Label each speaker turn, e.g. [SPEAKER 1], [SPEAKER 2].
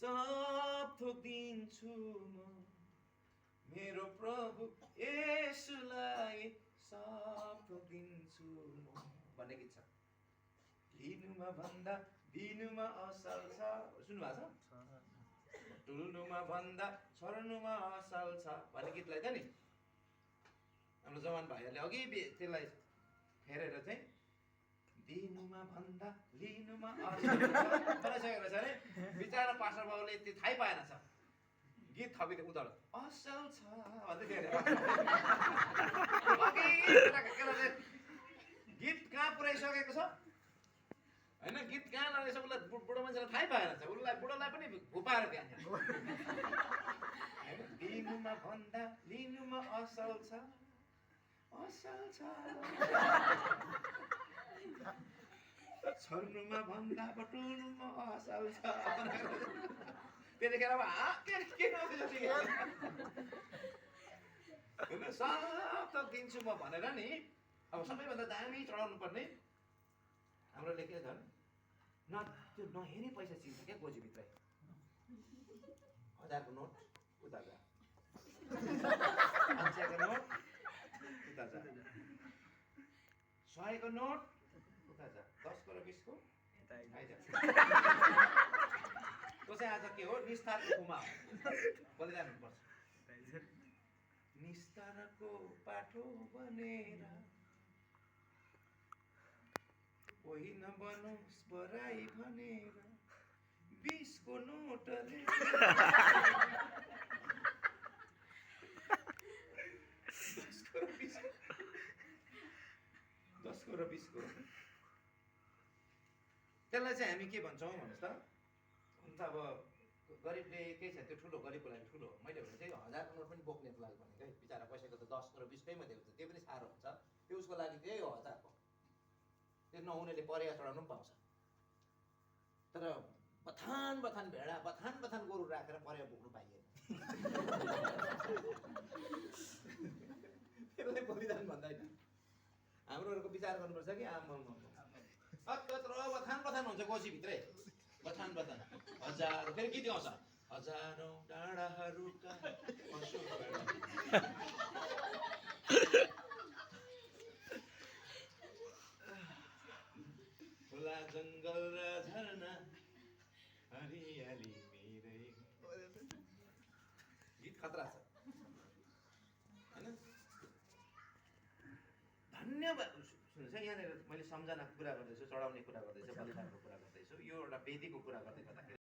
[SPEAKER 1] सब थोकिदिन्छु म मेरो प्रभु येशूलाई सब थोकिदिन्छु म भन्ने गीत छ। लिनुमा भन्दा दिनुमा असल छ, सुन्नु भएको छ? टुल्नुमा भन्दा छर्नुमा असल छ भन्ने गीतलाई त नि हाम्रो जवान भाइहरूले अघि त्यसलाई फेरेर चाहिँ दिनुमा भन्दा लिनुमा असल छ बनाइसकेको रहेछ अरे। बिचरा पास्टर बाबुले त्यो थाहै पाएन छ, गीत थपिदियो उताबाट असल छ भन्दै थियो अरे। गीत कहाँ पुऱ्याइसकेको छ होइन, गीत कहाँ लागेछ उसलाई बुढो मान्छेलाई थाहै पाएन छ, उसलाई बुढोलाई पनि भुपाएर त्यहाँ दिनुमा भन्दा लिनुमा असल छ, असल छ छर्नुमा भन्दा बटुल्नुमा असल छ। त्यतिखेर अब के सब त दिन्छु म भनेर नि। अब सबैभन्दा दामी चढाउनु पर्ने हाम्रोले के झन् त्यो नहेरी पैसा चिन्छ क्या गोजीभित्रै। 1000 को नोट उता जा, 500 को नोट उता जा, 100 को नोट उता जा, 10 को र 20 को आइजा। त्यो चाहिँ आज के हो, निस्तारको खुमा हो, बलिदान हुनुपर्छ। निस्तारको पाठो बनेर कोही नबनोस् बराई भनेर 20 को नोटले 10 को र 20 को त्यसलाई चाहिँ हामी के भन्छौँ भन्नुहोस् त? हुन्छ अब गरिबले केही छ, त्यो ठुलो गरिबको लागि ठुलो हो। मैले भने चाहिँ 1000 को नोट पनि बोक्नेको लागि भनेको है, बिचरा कसैको त 10 को र 20 कै मात्रै हुन्छ, त्यो पनि साह्रो हुन्छ। त्यो उसको लागि त्यही हो 1000 को, त्यो नहुनेले परेवा चढाउनु पनि पाउँछ। तर बथान भेडा बथान गोरु राखेर परेवा बोक्नु पाइएन। त्यसलाई बलिदान भन्दैन। हाम्रोहरूको विचार गर्नुपर्छ कि कत्रो बथान हुन्छ गोजीभित्रै, बथान हजार फेरि गीत गाउँछ, हजारौँ डाँडाहरूका पशु खोला जङ्गल र झरना हरियाली मेरै, गीत खतरा छ होइन। धन्यवाद। सुन्नुहोस् है, यहाँनिर मैले सम्झनाको कुरा गर्दैछु, चढाउने कुरा गर्दैछु, बलिदानको कुरा गर्दैछु, यो एउटा वेदीको कुरा गर्दै गर्दाखेरि